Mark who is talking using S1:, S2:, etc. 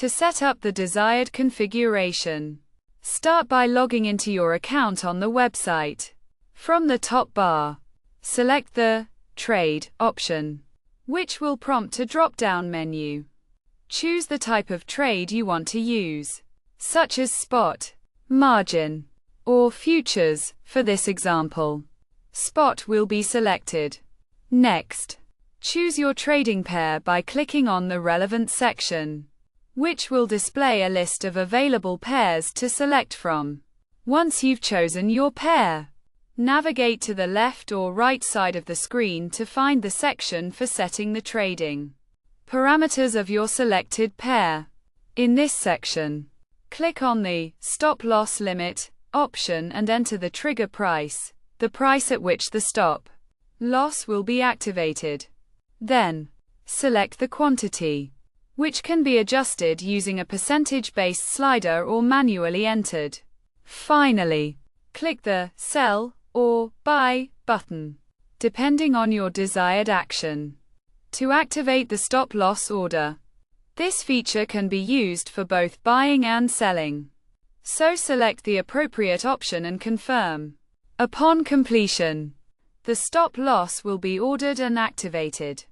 S1: To set up the desired configuration, start by logging into your account on the website. From the top bar, select the Trade option, which will prompt a drop-down menu. Choose the type of trade you want to use, such as spot, margin, or futures. For this example, spot will be selected. Next, choose your trading pair by clicking on the relevant section, which will display a list of available pairs to select from. Once you've chosen your pair, navigate to the left or right side of the screen to find the section for setting the trading parameters of your selected pair. In this section, click on the Stop Loss Limit option and enter the trigger price, the price at which the stop loss will be activated. Then, select the quantity, which can be adjusted using a percentage-based slider or manually entered. Finally, click the Sell or Buy button, depending on your desired action, to activate the stop-loss order. This feature can be used for both buying and selling, so select the appropriate option and confirm. Upon completion, the stop-loss will be ordered and activated.